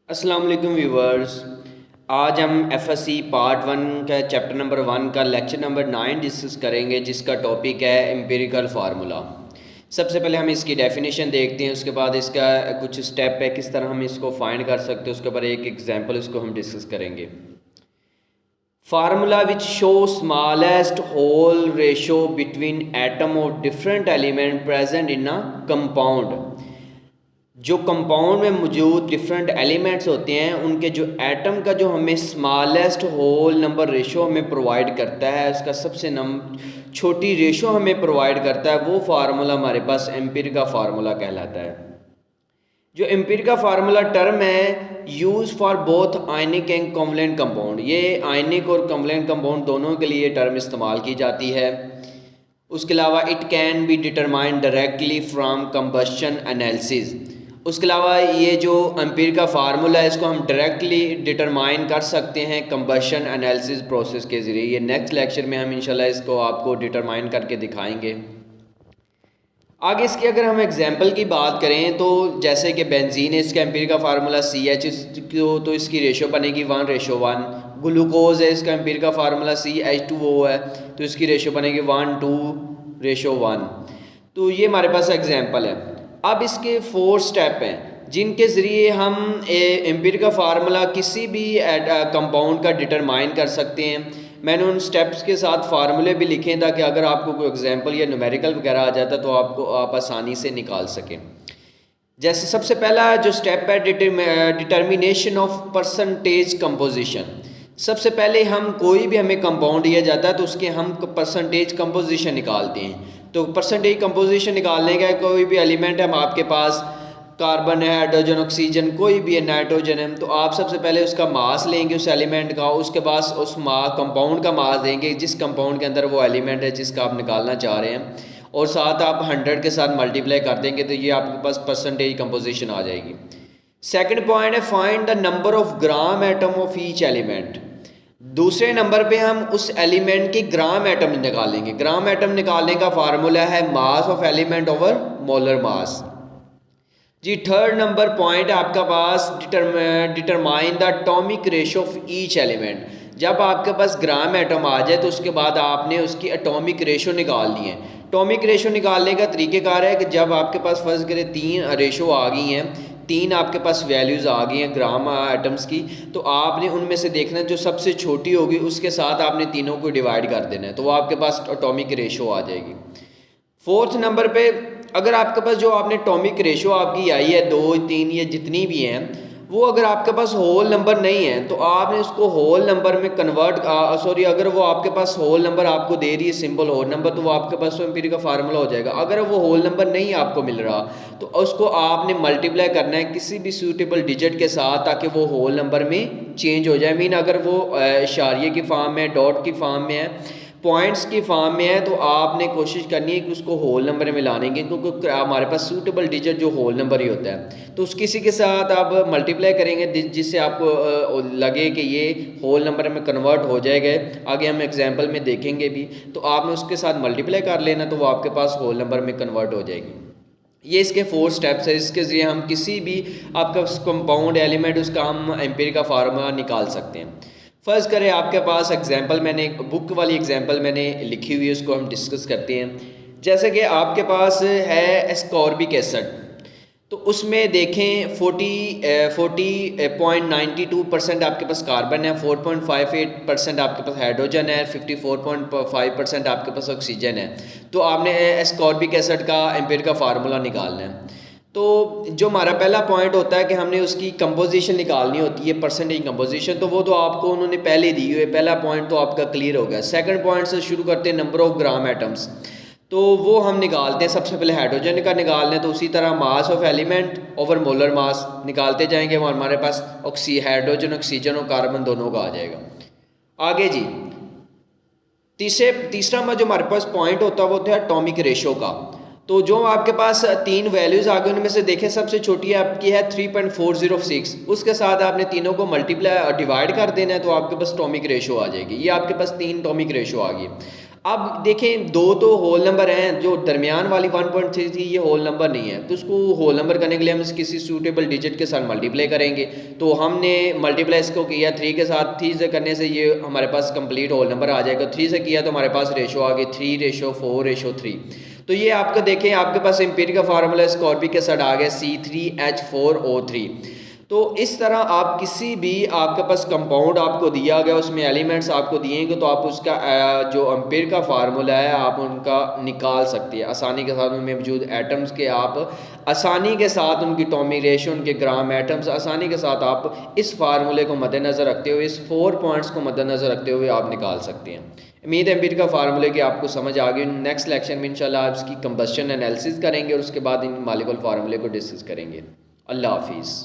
अस्सलाम वालेकुम व्यूवर्स। आज हम एफएससी पार्ट 1 का चैप्टर नंबर 1 का लेक्चर नंबर 9 डिस्कस करेंगे, जिसका टॉपिक है एम्पिरिकल फार्मूला। सबसे पहले हम इसकी डेफिनेशन देखते हैं, उसके बाद इसका कुछ स्टेप है किस तरह हम इसको फाइंड कर सकते हैं, उसके ऊपर एक एग्जांपल इसको हम डिस्कस करेंगे। Formula which show smallest whole ratio between atom of different element present in a compound. जो कंपाउंड में मौजूद डिफरेंट एलिमेंट्स होते हैं उनके जो एटम का जो हमें स्मॉलेस्ट होल नंबर रेशो हमें प्रोवाइड करता है, उसका सबसे छोटी रेशो हमें प्रोवाइड करता है, वो फार्मूला हमारे पास एम्पिरिकल का फार्मूला कहलाता है। जो एम्पिरिकल का फार्मूला टर्म है use for both ionic and covalent compound, ये आयनिक और कॉवलेंट कंपाउंड दोनों के लिए टर्म इस्तेमाल की जाती है। उसके अलावा it can be determined directly from combustion analysis. उसके अलावा ये जो एम्पिरिकल का फार्मूला है इसको हम डायरेक्टली डिटरमाइन कर सकते हैं कंबशन एनालिसिस प्रोसेस के ज़रिए। ये नेक्स्ट लेक्चर में हम इंशाल्लाह इसको आपको डिटरमाइन करके दिखाएंगे। आगे इसकी अगर हम एग्जांपल की बात करें तो जैसे कि बेंजीन है, इसका एम्पिरिकल का फार्मूला CH, तो इसकी रेशो बनेगी 1:1। ग्लूकोज है, इसका एम्पिरिकल का फार्मूला CH2O है, तो इसकी रेशो बनेगी 1:2:1। तो ये हमारे पास एग्जांपल है। अब इसके 4 स्टेप हैं जिनके ज़रिए हम एम्पिरिकल फार्मूला किसी भी कंपाउंड का डिटरमाइन कर सकते हैं। मैंने उन स्टेप्स के साथ फार्मूले भी लिखे हैं ताकि अगर आपको कोई एग्जांपल या न्यूमेरिकल वगैरह आ जाता तो आप आसानी से निकाल सकें। जैसे सबसे पहला जो स्टेप है डिटर्मिनेशन ऑफ परसेंटेज कंपोजिशन। सबसे पहले हम कोई भी हमें कंपाउंड दिया जाता है तो उसके हम परसेंटेज कंपोजिशन निकालते हैं। तो परसेंटेज कंपोजिशन निकालने का कोई भी एलिमेंट है, हम आपके पास कार्बन है, हाइड्रोजन, ऑक्सीजन, कोई भी है, नाइट्रोजन है, तो आप सबसे पहले उसका मास लेंगे उस एलिमेंट का, उसके बाद उस कंपाउंड का मास देंगे जिस कंपाउंड के अंदर वो एलिमेंट है जिसका आप निकालना चाह रहे हैं, और साथ आप 100 के साथ मल्टीप्लाई कर देंगे तो ये आपके पास परसेंटेज कंपोजिशन आ जाएगी। सेकंड पॉइंट है find the number of gram atom of each element. दूसरे नंबर पे हम उस एलिमेंट की ग्राम एटम निकालेंगे। ग्राम एटम निकालने का फार्मूला है mass of element over molar mass. जी थर्ड नंबर पॉइंट है आपका पास determine the atomic ratio of each element. जब आपके पास ग्राम एटम आ जाए तो उसके बाद आपने उसकी एटॉमिक रेशो निकालनी है। एटॉमिक रेशो निकालने का तरीक़ेकार है कि जब आपके पास फर्स्ट करें 3 रेशो आ गई हैं, 3 आपके पास वैल्यूज़ आ गई हैं ग्राम एटम्स की, तो आपने उनमें से देखना जो सबसे छोटी होगी उसके साथ आपने तीनों को डिवाइड कर देना है, तो वो आपके पास एटॉमिक रेशो आ जाएगी। फोर्थ नंबर पे अगर आपके पास जो आपने एटॉमिक रेशो आपकी आई है 2, 3 या जितनी भी हैं, वो अगर आपके पास होल नंबर नहीं है तो आपने उसको होल नंबर में कन्वर्ट अगर वो आपके पास होल नंबर आपको दे रही है सिंपल होल नंबर, तो वो आपके पास तो एम्पिरिकल का फार्मूला हो जाएगा। अगर वो होल नंबर नहीं आपको मिल रहा तो उसको आपने मल्टीप्लाई करना है किसी भी सूटेबल डिजिट के साथ ताकि वो होल नंबर में चेंज हो जाए। मीन अगर वो इशारिये की फॉर्म में, डॉट की फॉर्म में है, पॉइंट्स की फॉर्म में है, तो आपने कोशिश करनी है कि उसको होल नंबर में लाने की, क्योंकि हमारे पास सूटेबल डिजिट जो होल नंबर ही होता है, तो उस किसी के साथ आप मल्टीप्लाई करेंगे जिससे आपको लगे कि ये होल नंबर में कन्वर्ट हो जाएगा। आगे हम एग्जांपल में देखेंगे भी, तो आपने उसके साथ मल्टीप्लाई कर लेना तो वो आपके पास होल नंबर में कन्वर्ट हो जाएगी। ये इसके 4 स्टेप्स है, इसके ज़रिए हम किसी भी आपका कंपाउंड एलिमेंट उसका हम एम्पिरिकल का फार्मूला निकाल सकते हैं। फ़र्ज़ करें आपके पास एग्जांपल मैंने बुक वाली एग्जांपल मैंने लिखी हुई है, उसको हम डिस्कस करते हैं। जैसे कि आपके पास है एस्कॉर्बिक एसिड, तो उसमें देखें 40.92% आपके पास कार्बन है, 4.58% आपके पास हाइड्रोजन है, 54.5% आपके पास ऑक्सीजन है। तो आपने एस्कॉर्बिक एसिड का एम्पिरिकल का फार्मूला निकालना है। तो जो हमारा पहला पॉइंट होता है कि हमने उसकी कंपोजिशन निकालनी होती है, परसेंटेज कंपोजिशन, तो वो तो आपको उन्होंने पहले दी हुई है, पहला पॉइंट तो आपका क्लियर हो गया। सेकंड पॉइंट से शुरू करते हैं नंबर ऑफ ग्राम एटम्स, तो वो हम निकालते हैं। सबसे पहले हाइड्रोजन का निकालना है, तो उसी तरह मास ऑफ एलिमेंट ओवर मोलर मास निकालते जाएंगे, वो हमारे पास हाइड्रोजन, ऑक्सीजन और कार्बन दोनों का आ जाएगा। आगे जी तीसरा जो हमारे पास पॉइंट होता है वो होता है एटॉमिक रेशो का। तो जो आपके पास 3 वैल्यूज़ आ गई उनमें से देखें सबसे छोटी आपकी है 3.406, उसके साथ आपने तीनों को मल्टीप्लाई डिवाइड कर देना है तो आपके पास एटॉमिक रेशो आ जाएगी। ये आपके पास 3 एटॉमिक रेशो आ गई। अब देखें दो तो होल नंबर हैं, जो दरमियान वाली 1.3 थी ये होल नंबर नहीं है, तो उसको होल नंबर करने के लिए हम किसी सूटेबल डिजिट के साथ मल्टीप्लाई करेंगे। तो हमने मल्टीप्लाई इसको किया 3 के साथ, 3 से करने से ये हमारे पास कंप्लीट होल नंबर आ जाएगा। 3 से किया तो हमारे पास रेशो आ गई 3:4:3। तो ये आपका देखें आपके पास एम्पिरिकल फार्मूला स्कॉर्पिक के साथ आ गया C3H4O3। तो इस तरह आप किसी भी आपके पास कंपाउंड आपको दिया गया उसमें एलिमेंट्स आपको दिएंगे तो आप उसका जो एम्पिरिकल का फार्मूला है आप उनका निकाल सकते हैं आसानी के साथ। उनमें मौजूद एटम्स के आप आसानी के साथ उनकी एटॉमिक रेशियो उनके ग्राम एटम्स आसानी के साथ आप इस फार्मूले को मद्देनज़र रखते हुए इस 4 पॉइंट्स को मद्देनज़र रखते हुए आप निकाल सकते हैं। उम्मीद है एम्पिरिकल फार्मूले की आपको समझ आ गई। नेक्स्ट लेक्चर में इंशाल्लाह आप इसकी कंबस्शन एनालिसिस करेंगे और उसके बाद इन मॉलिक्यूलर फार्मूले को डिस्कस करेंगे। अल्लाह हाफिज़।